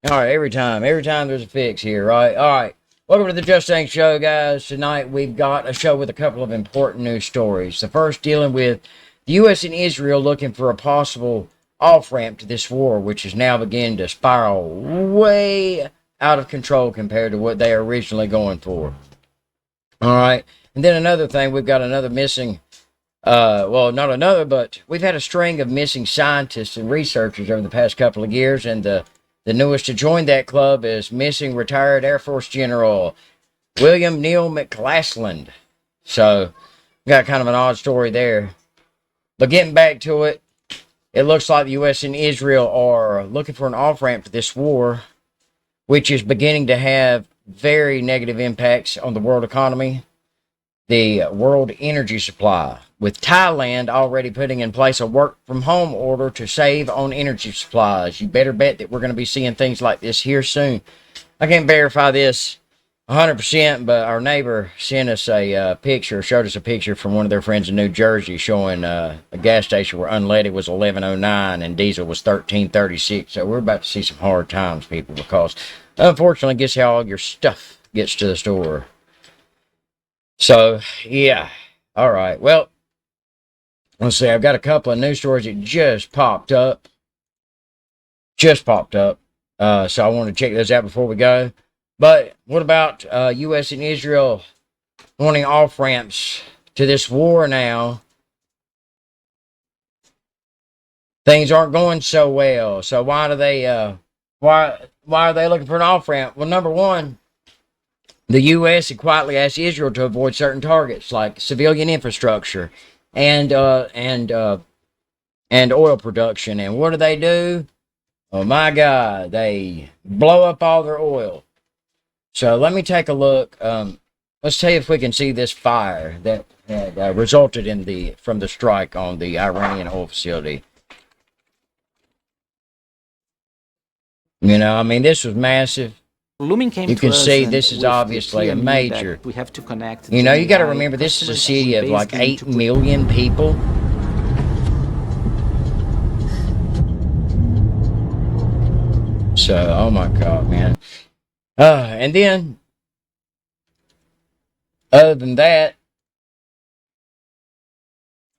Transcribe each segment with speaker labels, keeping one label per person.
Speaker 1: All right, every time there's a fix here, right? All right. Welcome to the Justang Show, guys. Tonight we've got a show with a couple of important news stories. The first dealing with the U.S. and Israel looking for a possible off-ramp to this war, which is now beginning to spiral way out of control compared to what they are originally going for. All right. And then another thing, we've got another missing, well, not another, but we've had a string of missing scientists and researchers over the past couple of years, and the newest to join that club is missing retired Air Force General William Neal McClassland. So, got kind of an odd story there. But getting back to it, it looks like the U.S. and Israel are looking for an off-ramp to this war, which is beginning to have very negative impacts on the world economy, the world energy supply, with Thailand already putting in place a work-from-home order to save on energy supplies. You better bet that we're going to be seeing things like this here soon. I can't verify this 100%, but our neighbor sent us a picture, showed us a picture from one of their friends in New Jersey showing a gas station where unleaded was 11.09 and diesel was 13.36. So we're about to see some hard times, people, because unfortunately, guess how all your stuff gets to the store. So, yeah. All right. Well, let's see. I've got a couple of news stories that just popped up. So I want to check those out before we go. But what about U.S. and Israel wanting off-ramps to this war now? Things aren't going so well. So why do they why are they looking for an off-ramp? Well, number one, the U.S. had quietly asked Israel to avoid certain targets like civilian infrastructure and oil production. And what do? Oh my God, they blow up all their oil. So let me take a look. Let's see if we can see this fire that resulted from the strike on the Iranian oil facility. You know, I mean, this was massive.
Speaker 2: Lumen came
Speaker 1: You
Speaker 2: to
Speaker 1: can
Speaker 2: us
Speaker 1: see
Speaker 2: and
Speaker 1: this is
Speaker 2: with the
Speaker 1: obviously a
Speaker 2: clear meaning that
Speaker 1: major.
Speaker 2: we have to connect
Speaker 1: You know, you got to
Speaker 2: Gen AI
Speaker 1: remember, this is a
Speaker 2: customers
Speaker 1: city
Speaker 2: and
Speaker 1: of like
Speaker 2: basically
Speaker 1: 8
Speaker 2: to put
Speaker 1: million people. So, oh my God, man. And then, other than that,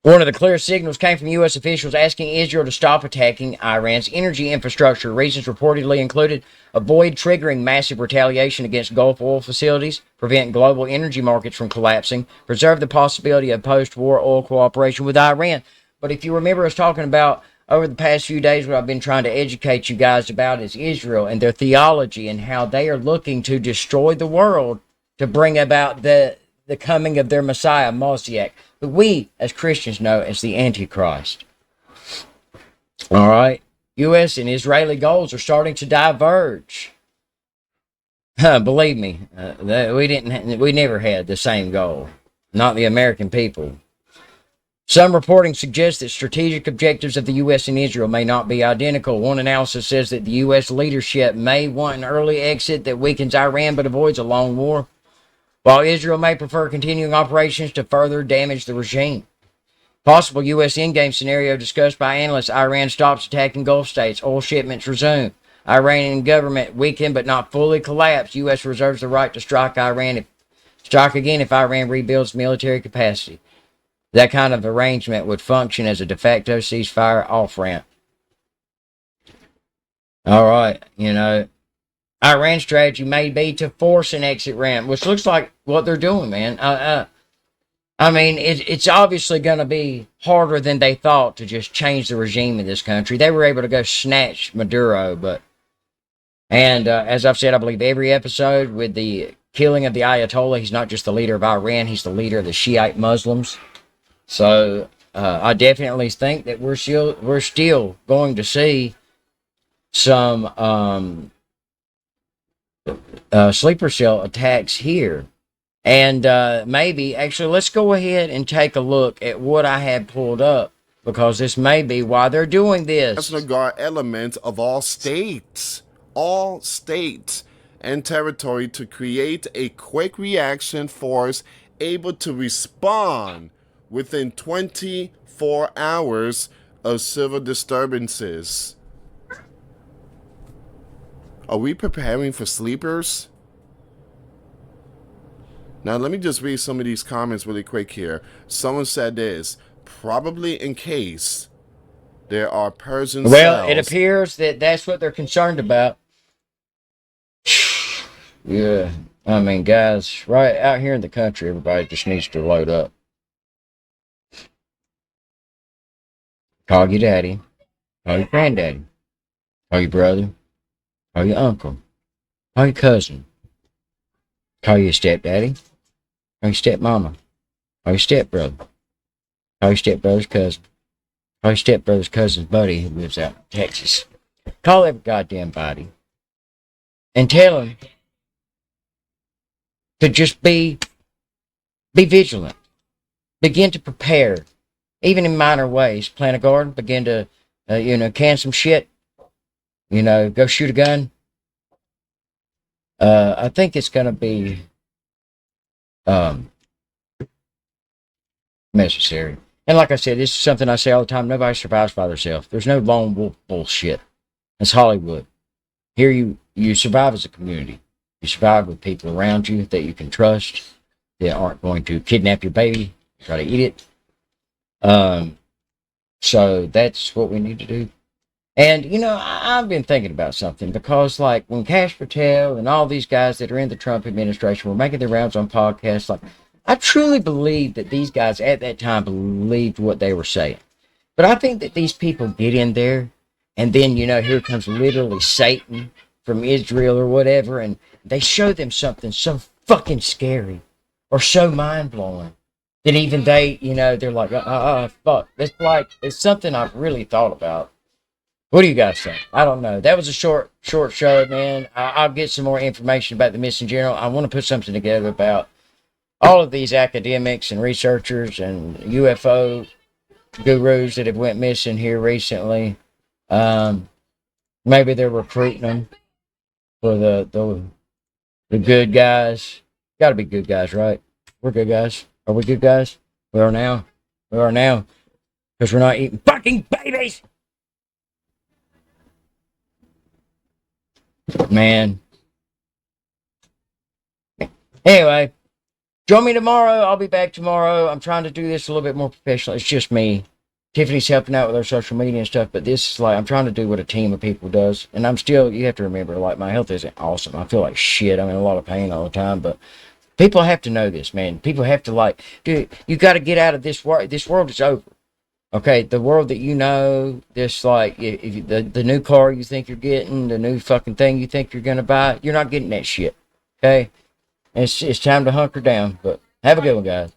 Speaker 1: one of the clear signals came from U.S. officials asking Israel to stop attacking Iran's energy infrastructure. Reasons reportedly included avoid triggering massive retaliation against Gulf oil facilities, prevent global energy markets from collapsing, preserve the possibility of post-war oil cooperation with Iran. But if you remember us talking about over the past few days, what I've been trying to educate you guys about is Israel and their theology and how they are looking to destroy the world to bring about the coming of their Messiah, Moshiach, who we as Christians know as the Antichrist. All right. U.S. and Israeli goals are starting to diverge. Believe me, we never had the same goal. Not the American people. Some reporting suggests that strategic objectives of the U.S. and Israel may not be identical. One analysis says that the U.S. leadership may want an early exit that weakens Iran but avoids a long war, while Israel may prefer continuing operations to further damage the regime. Possible U.S. endgame scenario discussed by analysts: Iran stops attacking Gulf states, oil shipments resume. Iranian government weakened but not fully collapsed. U.S. reserves the right to strike again if Iran rebuilds military capacity. That kind of arrangement would function as a de facto ceasefire off-ramp. All right, you know, Iran's strategy may be to force an exit ramp, which looks like what they're doing, man. I mean, it's obviously going to be harder than they thought to just change the regime in this country. They were able to go snatch Maduro, and as I've said, I believe every episode with the killing of the Ayatollah, he's not just the leader of Iran, he's the leader of the Shiite Muslims. So I definitely think that we're still going to see some sleeper cell attacks here. And maybe, actually, let's go ahead and take a look at what I had pulled up, because this may be why they're doing this.
Speaker 3: National Guard elements of all states, and territory to create a quick reaction force able to respond within 24 hours of civil disturbances. Are we preparing for sleepers? Now, let me just read some of these comments really quick here. Someone said this, probably in case there are Persian
Speaker 1: Well, it
Speaker 3: cells.
Speaker 1: appears that that's what they're concerned about. Yeah. I mean, guys, right out here in the country, everybody just needs to load up. Call your daddy. Call your granddaddy. Call your brother. Call your uncle. Call your cousin. Call your stepdaddy. Call your stepmama. Call your stepbrother. Call your stepbrother's cousin. Call your stepbrother's cousin's buddy who lives out in Texas. Call every goddamn body. And tell him to just be vigilant. Begin to prepare. Even in minor ways. Plant a garden. Begin to, can some shit. Go shoot a gun. I think it's going to be necessary. And like I said, this is something I say all the time. Nobody survives by themselves. There's no lone wolf bullshit. That's Hollywood. Here you survive as a community. You survive with people around you that you can trust, that aren't going to kidnap your baby, try to eat it. So that's what we need to do. And, I've been thinking about something because, like, when Cash Patel and all these guys that are in the Trump administration were making their rounds on podcasts, like, I truly believe that these guys at that time believed what they were saying. But I think that these people get in there, and then, here comes literally Satan from Israel or whatever, and they show them something so fucking scary or so mind-blowing that even they, they're like, fuck. It's something I've really thought about. What do you guys think? I don't know. That was a short show, man. I'll get some more information about the missing general. I want to put something together about all of these academics and researchers and UFO gurus that have went missing here recently. Maybe they're recruiting them for the good guys. Got to be good guys, right? We're good guys. Are we good guys? We are now. We are now. Because we're not eating fucking babies. Man. Anyway, join me tomorrow. I'll be back tomorrow. I'm trying to do this a little bit more professional. It's just me. Tiffany's helping out with our social media and stuff, but this is like, I'm trying to do what a team of people does. And you have to remember, like, my health isn't awesome. I feel like shit. I'm in a lot of pain all the time, but people have to know this, man. People have to, like, dude, you got to get out of this world. This world is over. Okay, the world that this, like, if the new car you think you're getting, the new fucking thing you think you're going to buy, you're not getting that shit. Okay? It's time to hunker down, but have a good one, guys.